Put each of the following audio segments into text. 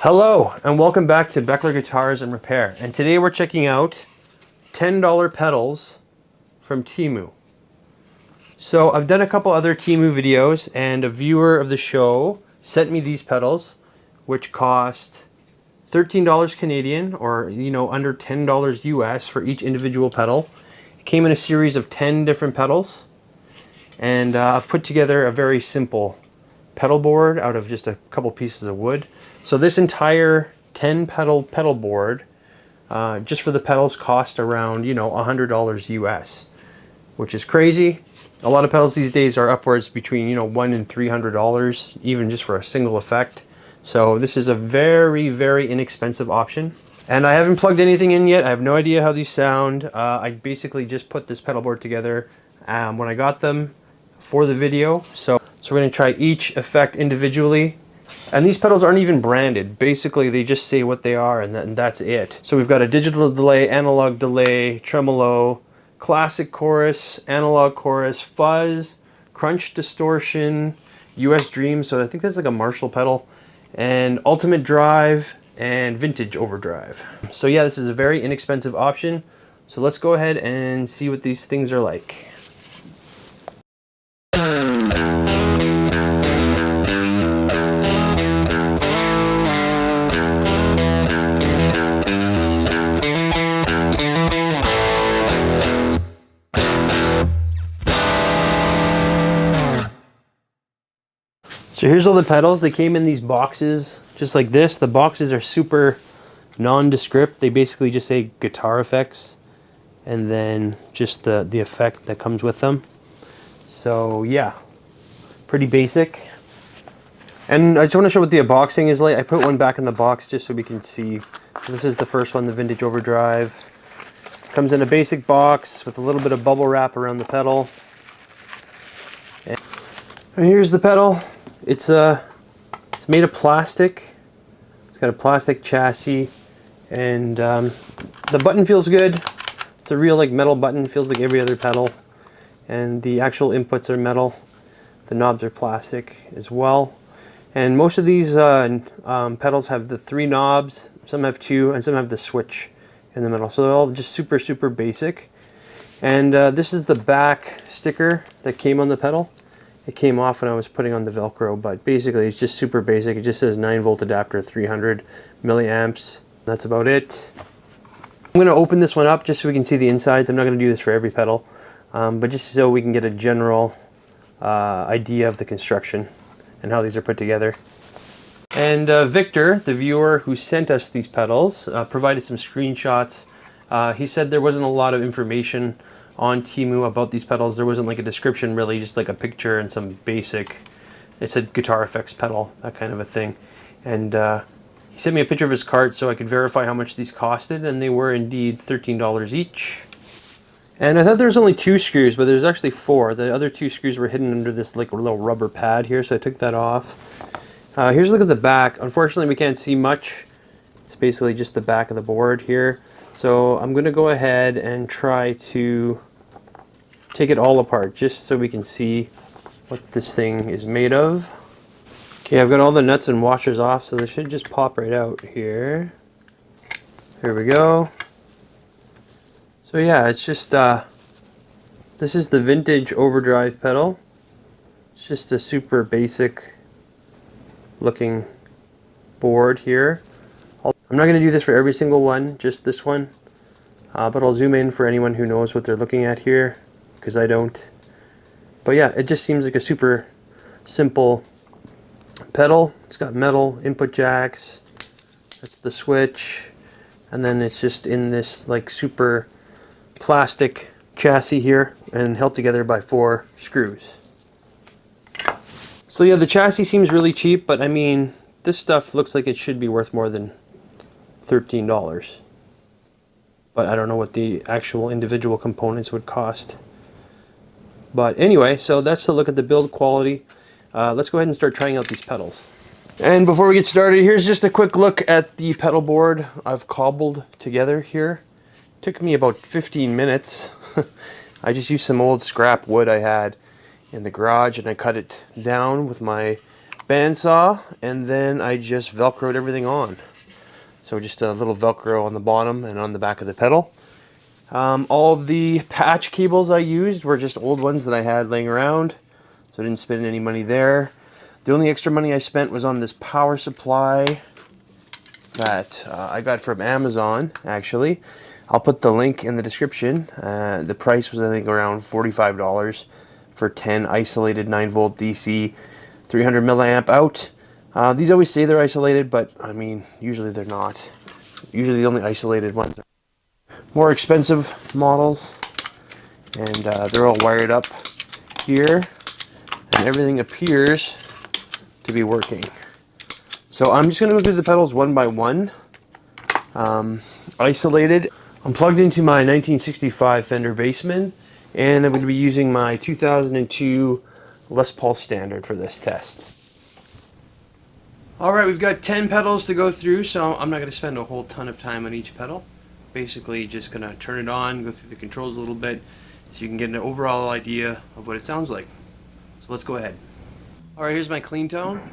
Hello and welcome back to Beckler Guitars and Repair, and today we're checking out $10 pedals from Temu. So I've done a couple other Temu videos and a viewer of the show sent me these pedals which cost $13 Canadian, or under $10 US for each individual pedal. It came in a series of 10 different pedals, and I've put together a very simple pedal board out of just a couple pieces of wood. So this entire 10 pedal board, just for the pedals, cost around $100 US, which is crazy. A lot of pedals these days are upwards between $100 and $300, even just for a single effect. So this is a very, very inexpensive option. And I haven't plugged anything in yet. I have no idea how these sound. I basically just put this pedal board together when I got them for the video. So we're going to try each effect individually. And these pedals aren't even branded. Basically, they just say what they are, and that's it. So we've got a digital delay, analog delay, tremolo, classic chorus, analog chorus, fuzz, crunch distortion, US Dream, so I think that's like a Marshall pedal, and ultimate drive, and vintage overdrive. So yeah, this is a very inexpensive option. So let's go ahead and see what these things are like. So here's all the pedals. They came in these boxes just like this. The boxes are super nondescript. They basically just say guitar effects and then just the effect that comes with them. So yeah, pretty basic. And I just want to show what the unboxing is like. I put one back in the box just so we can see. So this is the first one, the vintage overdrive. Comes in a basic box with a little bit of bubble wrap around the pedal. And here's the pedal. It's made of plastic. It's got a plastic chassis, and the button feels good. It's a real metal button. Feels like every other pedal, and the actual inputs are metal. The knobs are plastic as well. And most of these pedals have the 3 knobs. Some have 2, and some have the switch in the middle. So they're all just super basic. And this is the back sticker that came on the pedal. It came off when I was putting on the Velcro, but basically it's just super basic. It just says 9-volt adapter, 300 milliamps. That's about it. I'm going to open this one up just so we can see the insides. I'm not going to do this for every pedal, but just so we can get a general idea of the construction and how these are put together. And Victor, the viewer who sent us these pedals, provided some screenshots. He said there wasn't a lot of information on Temu about these pedals. There wasn't like a description really, just like a picture and some basic, it said guitar effects pedal, that kind of a thing. And he sent me a picture of his cart so I could verify how much these costed, and they were indeed $13 each. And I thought there was only 2 screws, but there's actually 4. The other 2 screws were hidden under this like little rubber pad here, so I took that off. Here's a look at the back. Unfortunately we can't see much. It's basically just the back of the board here. So I'm going to go ahead and try to take it all apart just so we can see what this thing is made of. Okay, I've got all the nuts and washers off, so they should just pop right out here. Here we go. So yeah, it's just, this is the vintage overdrive pedal. It's just a super basic looking board here. I'm not going to do this for every single one, just this one, but I'll zoom in for anyone who knows what they're looking at here, because I don't. But yeah, it just seems like a super simple pedal. It's got metal input jacks, that's the switch, and then it's just in this like super plastic chassis here and held together by 4 screws. So yeah, the chassis seems really cheap, but I mean, this stuff looks like it should be worth more than $13, but I don't know what the actual individual components would cost. But anyway, so that's a look at the build quality. Let's go ahead and start trying out these pedals. And before we get started, here's just a quick look at the pedal board I've cobbled together here. It took me about 15 minutes. I just used some old scrap wood I had in the garage, and I cut it down with my bandsaw, and then I just Velcroed everything on. So just a little Velcro on the bottom and on the back of the pedal. All the patch cables I used were just old ones that I had laying around, so I didn't spend any money there. The only extra money I spent was on this power supply that I got from Amazon, actually. I'll put the link in the description. The price was, I think, around $45 for 10 isolated 9-volt DC, 300 milliamp out. These always say they're isolated, but I mean, usually they're not. Usually the only isolated ones are more expensive models, and they're all wired up here, and everything appears to be working. So I'm just going to go through the pedals one by one. Isolated. I'm plugged into my 1965 Fender Bassman, and I'm going to be using my 2002 Les Paul Standard for this test. Alright, we've got 10 pedals to go through, so I'm not going to spend a whole ton of time on each pedal. Basically just going to turn it on, go through the controls a little bit, so you can get an overall idea of what it sounds like. So let's go ahead. Alright, here's my clean tone.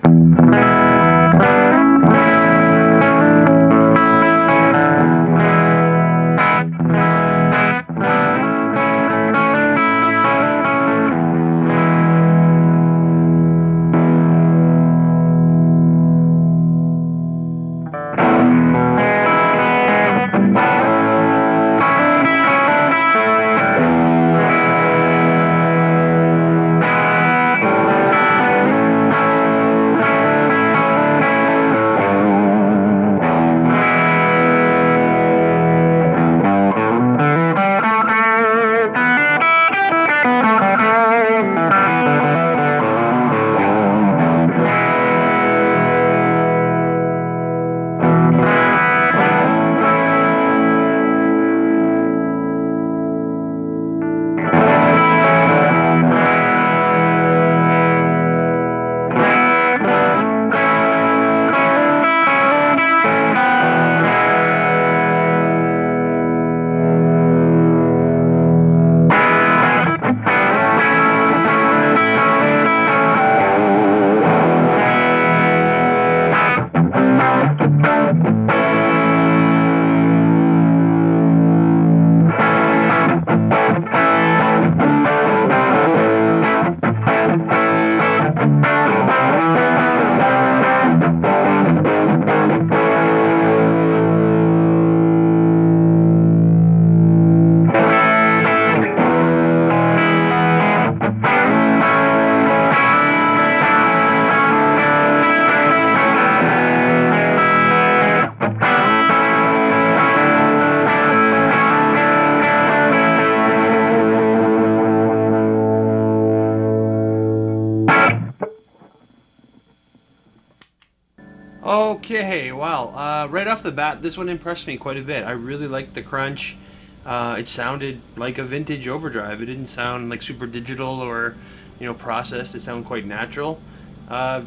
Okay, wow. Right off the bat, this one impressed me quite a bit. I really liked the crunch. It sounded like a vintage overdrive. It didn't sound like super digital or, you know, processed. It sounded quite natural.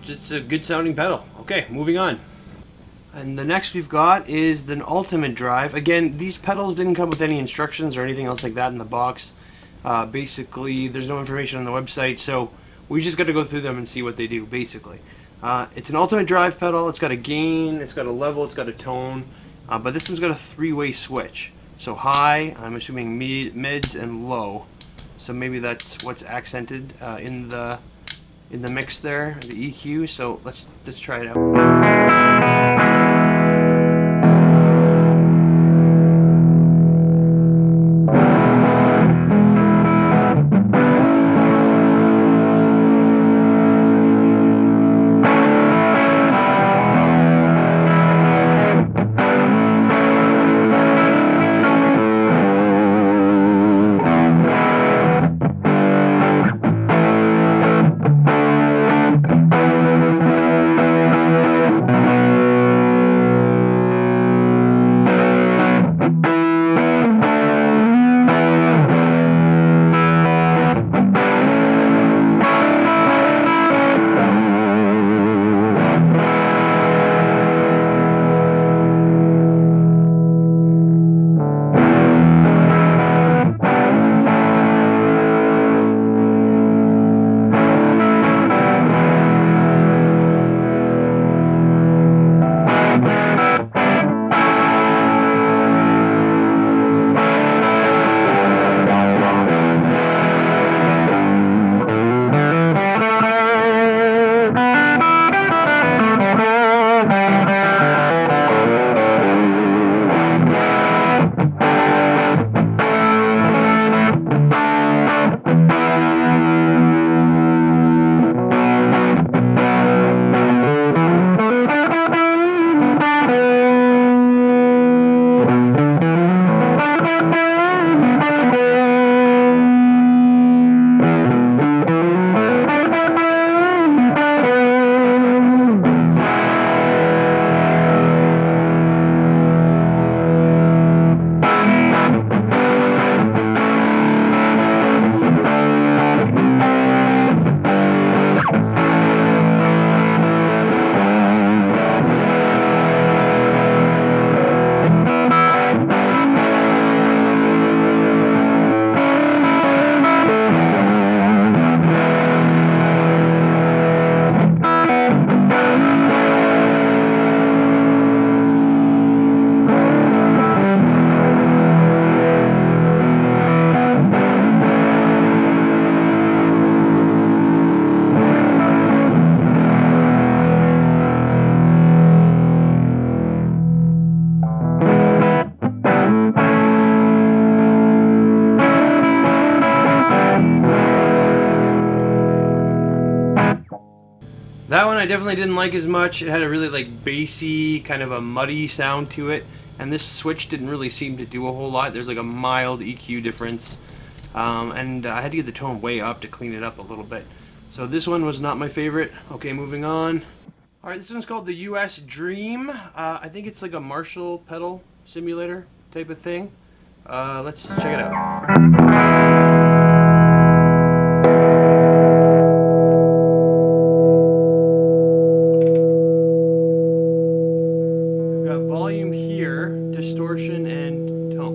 Just a good sounding pedal. Okay, moving on. And the next we've got is the Ultimate Drive. Again, these pedals didn't come with any instructions or anything else like that in the box. Basically, there's no information on the website, so we just got to go through them and see what they do, basically. It's an Ultimate Drive pedal. It's got a gain, it's got a level, it's got a tone, but this one's got a three-way switch. So high, I'm assuming mids, and low. So maybe that's what's accented in the mix there, the EQ. So let's try it out. That one I definitely didn't like as much. It had a really like bassy, kind of a muddy sound to it, and this switch didn't really seem to do a whole lot. There's like a mild EQ difference, and I had to get the tone way up to clean it up a little bit. So this one was not my favorite. Okay, moving on. Alright, this one's called the US Dream. I think it's like a Marshall pedal simulator type of thing. Let's check it out. Volume here, distortion, and tone.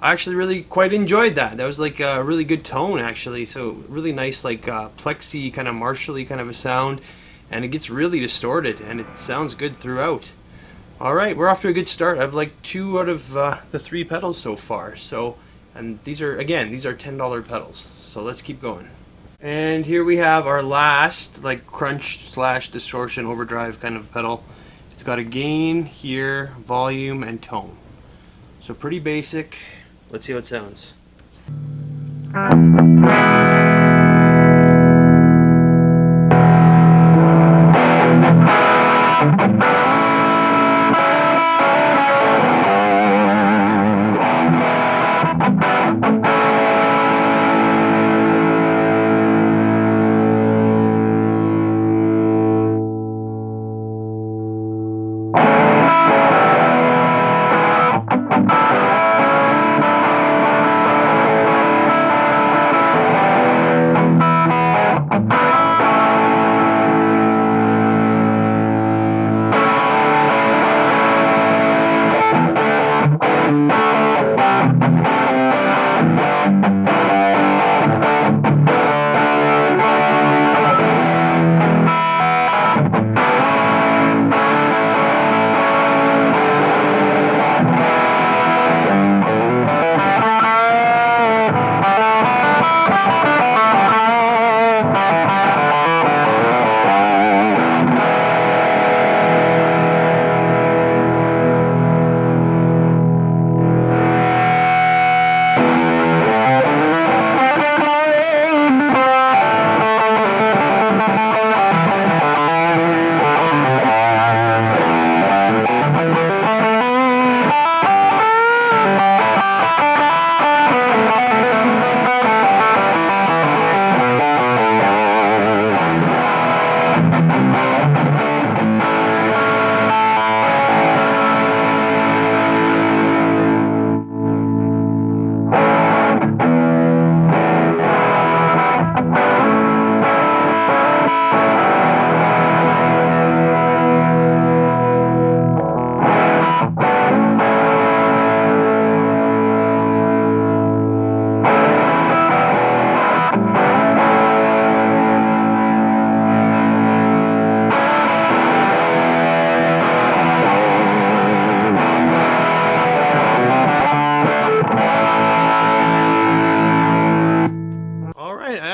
I actually really quite enjoyed that. That was like a really good tone actually. So really nice like plexi kind of Marshall-y kind of a sound, and it gets really distorted and it sounds good throughout. Alright, we're off to a good start. I've like 2 out of the 3 pedals so far. So, and these are, again, these are $10 pedals. So let's keep going. And here we have our last like crunch slash distortion overdrive kind of pedal. It's got a gain here, volume, and tone. So pretty basic. Let's see how it sounds.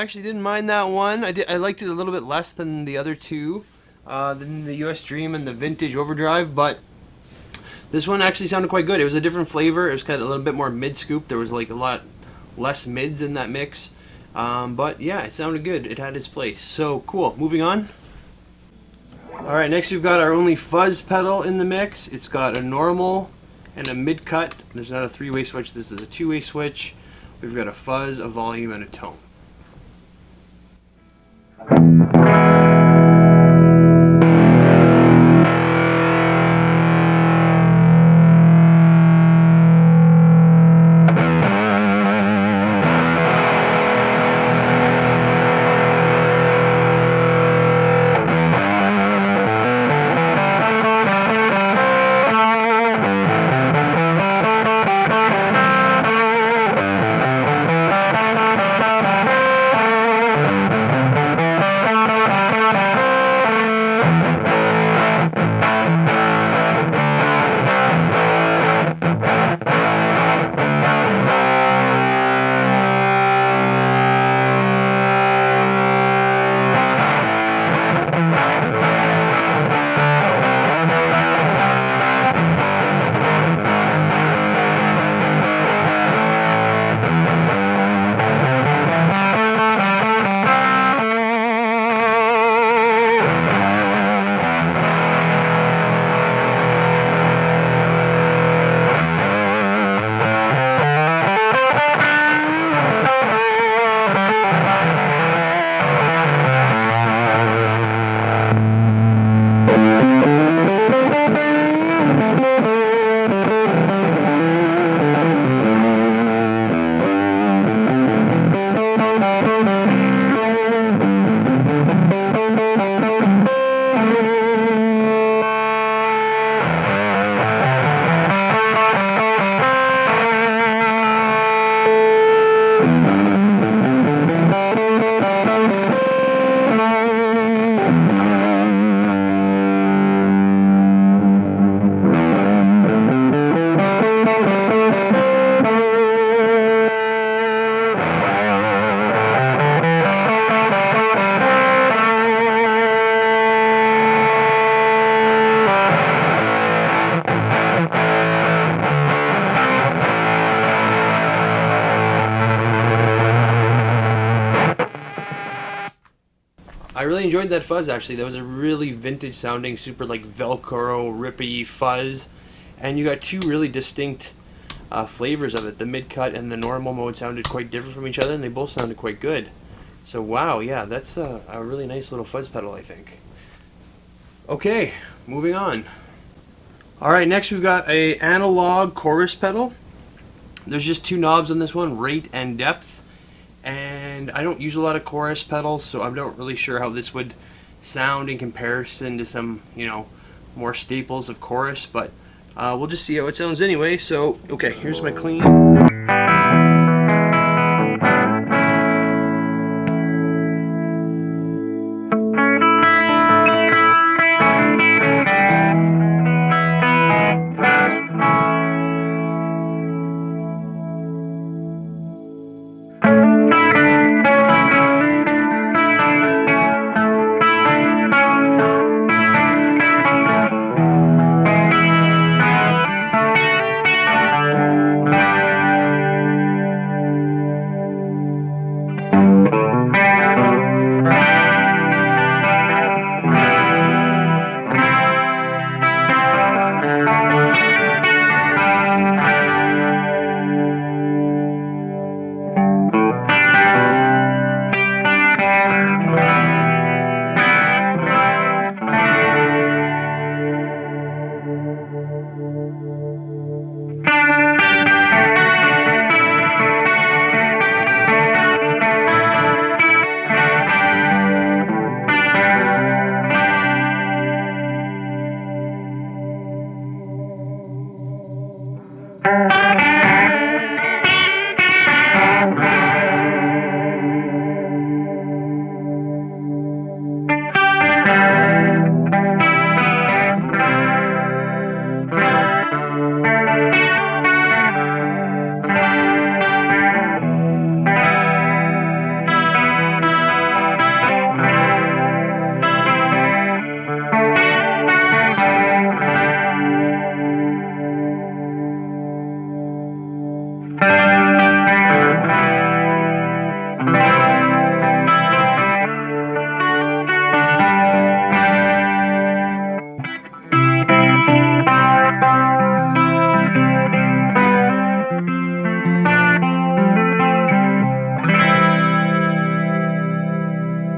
actually didn't mind that one. I liked it a little bit less than the other two, than the US Dream and the Vintage Overdrive, but this one actually sounded quite good. It was a different flavor. It was kind of a little bit more mid-scoop. There was like a lot less mids in that mix. But yeah, it sounded good. It had its place. So cool. Moving on. Alright, next we've got our only fuzz pedal in the mix. It's got a normal and a mid-cut. There's not a three-way switch. This is a two-way switch. We've got a fuzz, a volume, and a tone. I really enjoyed that fuzz actually. That was a really vintage sounding, super like Velcro, rippy fuzz. And you got two really distinct flavors of it. The mid-cut and the normal mode sounded quite different from each other, and they both sounded quite good. So wow, yeah, that's a really nice little fuzz pedal, I think. Okay, moving on. Alright, next we've got a analog chorus pedal. There's just two knobs on this one, rate and depth. And I don't use a lot of chorus pedals, so I'm not really sure how this would sound in comparison to some, you know, more staples of chorus, but we'll just see how it sounds anyway. So, okay, here's my clean.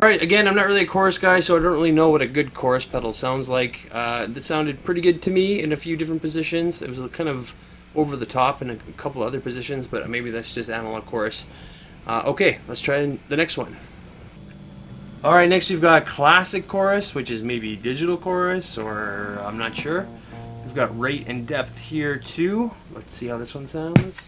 Alright, again, I'm not really a chorus guy, so I don't really know what a good chorus pedal sounds like. That sounded pretty good to me in a few different positions. It was kind of over the top in a couple other positions, but maybe that's just analog chorus. Okay, let's try the next one. Alright, next we've got classic chorus, which is maybe digital chorus, or I'm not sure. We've got rate and depth here too. Let's see how this one sounds.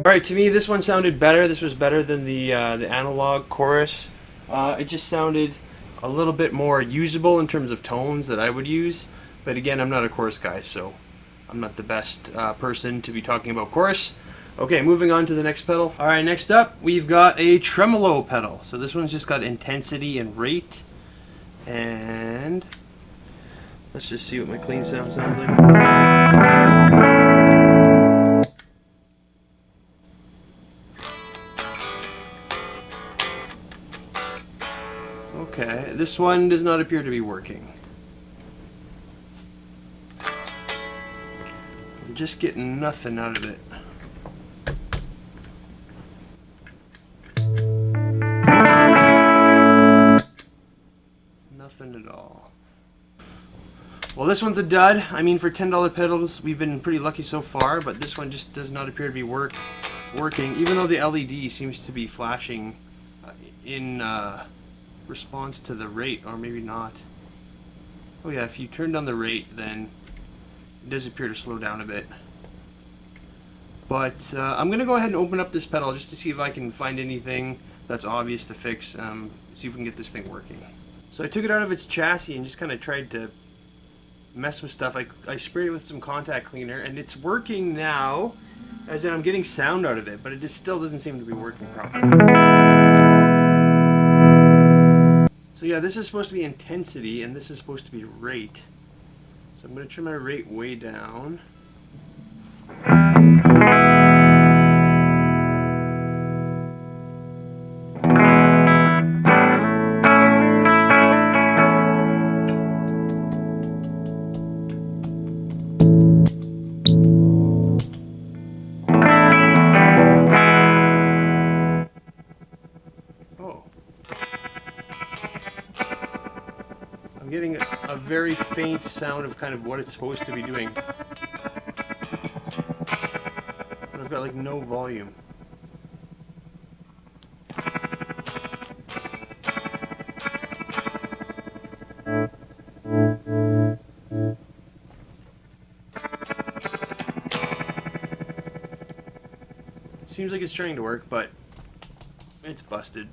Alright, to me this one sounded better. This was better than the analog chorus. It just sounded a little bit more usable in terms of tones that I would use. But again, I'm not a chorus guy, so I'm not the best person to be talking about chorus. Okay, moving on to the next pedal. Alright, next up we've got a tremolo pedal. So this one's just got intensity and rate. And let's just see what my clean sound sounds like. Okay, this one does not appear to be working. I'm just getting nothing out of it. Nothing at all. Well, this one's a dud. I mean, for $10 pedals, we've been pretty lucky so far, but this one just does not appear to be working, even though the LED seems to be flashing in response to the rate, or maybe not. Oh yeah, if you turn down the rate, then it does appear to slow down a bit. But I'm going to go ahead and open up this pedal just to see if I can find anything that's obvious to fix, see if we can get this thing working. So I took it out of its chassis and just kind of tried to mess with stuff. I sprayed it with some contact cleaner, and it's working now, as in I'm getting sound out of it, but it just still doesn't seem to be working properly. So yeah, this is supposed to be intensity, and this is supposed to be rate. So I'm going to turn my rate way down. I'm getting a very faint sound of kind of what it's supposed to be doing. And I've got like no volume. Seems like it's trying to work, but it's busted.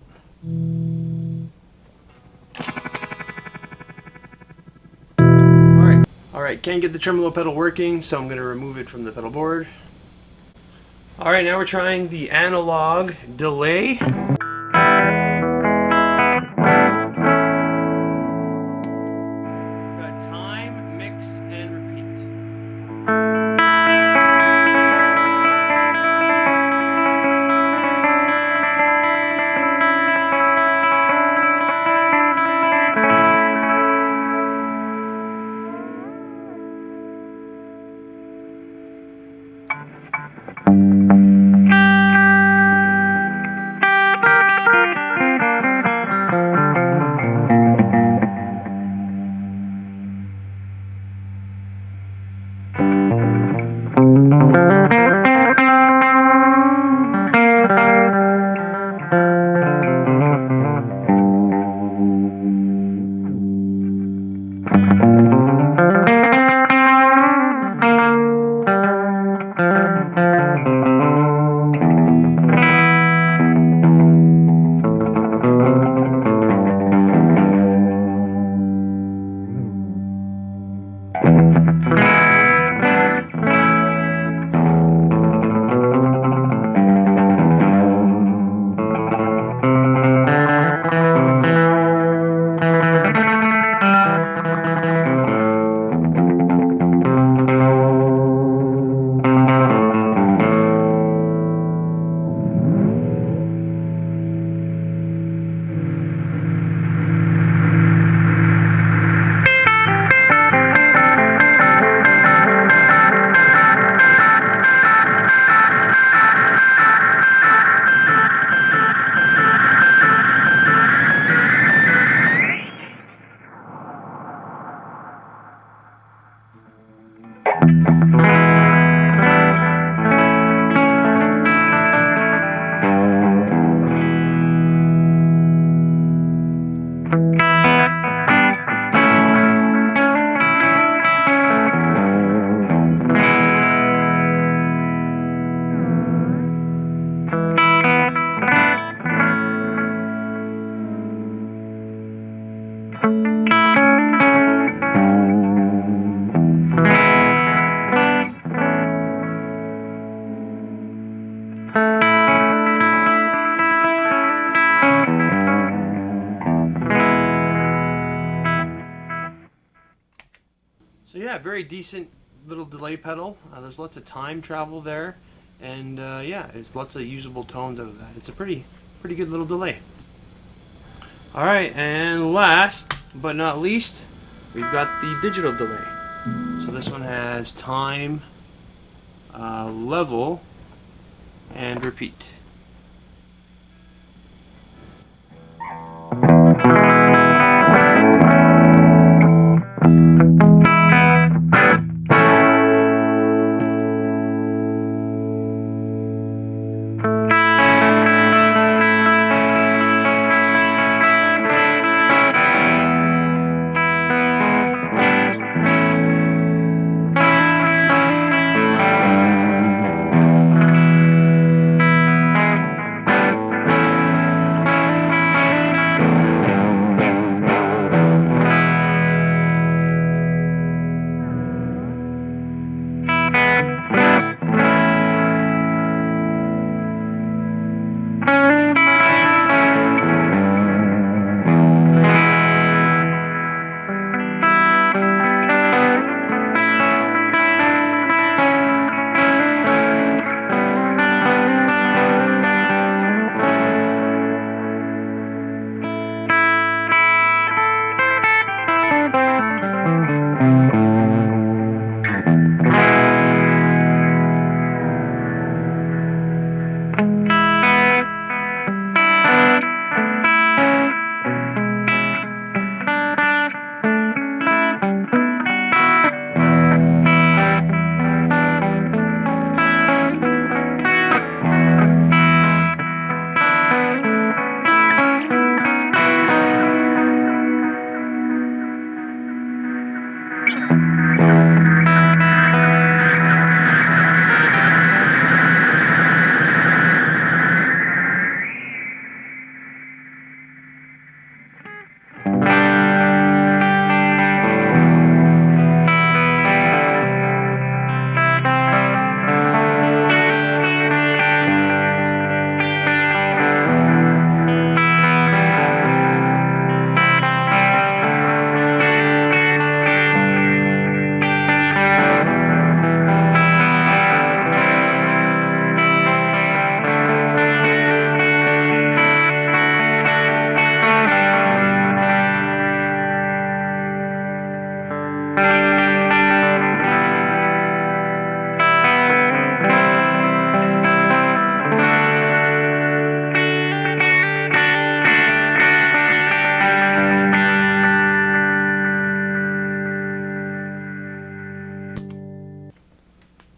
Alright, can't get the tremolo pedal working, so I'm going to remove it from the pedal board. Alright, now we're trying the analog delay. yeah, very decent little delay pedal. There's lots of time travel there, and yeah, it's lots of usable tones out of that. It's a pretty good little delay. All right, and last but not least, we've got the digital delay. So this one has time, level, and repeat.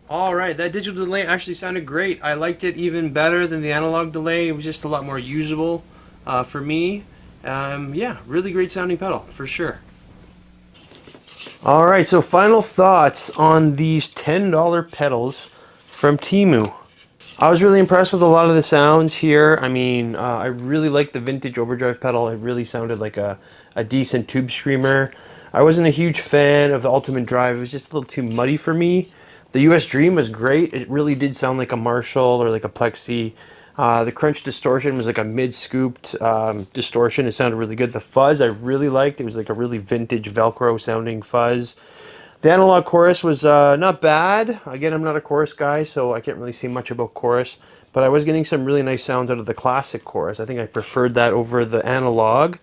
Alright, that digital delay actually sounded great. I liked it even better than the analog delay. It was just a lot more usable for me. Yeah, really great sounding pedal, for sure. Alright, so final thoughts on these $10 pedals from Temu. I was really impressed with a lot of the sounds here. I mean, I really liked the vintage overdrive pedal. It really sounded like a decent tube screamer. I wasn't a huge fan of the Ultimate Drive. It was just a little too muddy for me. The US Dream was great. It really did sound like a Marshall or like a Plexi. The crunch distortion was like a mid-scooped distortion. It sounded really good. The fuzz I really liked. It was like a really vintage Velcro sounding fuzz. The analog chorus was not bad. Again, I'm not a chorus guy, so I can't really say much about chorus. But I was getting some really nice sounds out of the classic chorus. I think I preferred that over the analog.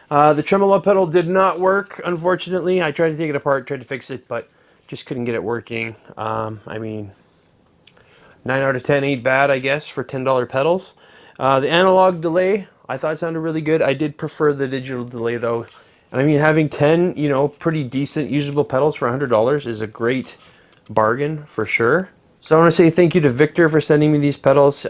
The tremolo pedal did not work, unfortunately. I tried to take it apart, tried to fix it, but just couldn't get it working. I mean, 9 out of 10 ain't bad, I guess, for $10 pedals. The analog delay, I thought sounded really good. I did prefer the digital delay, though. And I mean, having 10, you know, pretty decent usable pedals for $100 is a great bargain, for sure. So I want to say thank you to Victor for sending me these pedals.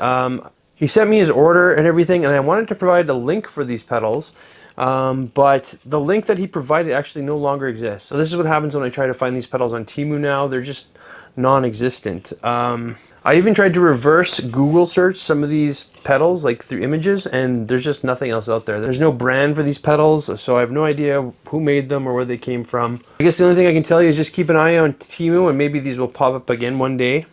He sent me his order and everything, and I wanted to provide a link for these pedals. But the link that he provided actually no longer exists. So this is what happens when I try to find these pedals on Temu now. They're just non-existent. I even tried to reverse Google search some of these pedals, like through images, and there's just nothing else out there. There's no brand for these pedals, so I have no idea who made them or where they came from. I guess the only thing I can tell you is just keep an eye on Temu, and maybe these will pop up again one day.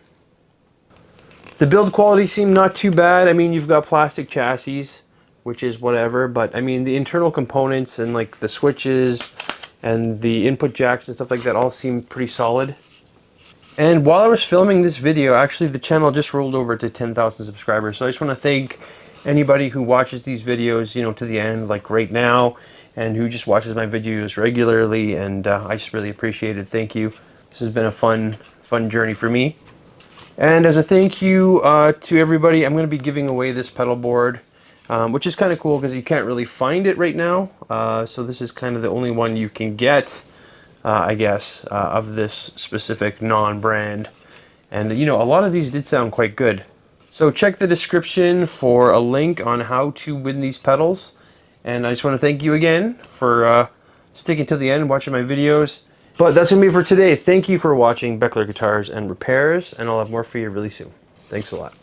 The build quality seemed not too bad. I mean, you've got plastic chassis, which is whatever, but I mean the internal components and like the switches and the input jacks and stuff like that all seem pretty solid. And while I was filming this video, actually the channel just rolled over to 10,000 subscribers. So I just want to thank anybody who watches these videos, you know, to the end, like right now, and who just watches my videos regularly. And I just really appreciate it. Thank you. This has been a fun journey for me. And as a thank you to everybody, I'm going to be giving away this pedal board, which is kind of cool because you can't really find it right now. So this is kind of the only one you can get, I guess, of this specific non-brand. And, you know, a lot of these did sound quite good. So check the description for a link on how to win these pedals. And I just want to thank you again for sticking to the end and watching my videos. But that's going to be for today. Thank you for watching Beckler Guitars and Repairs, and I'll have more for you really soon. Thanks a lot.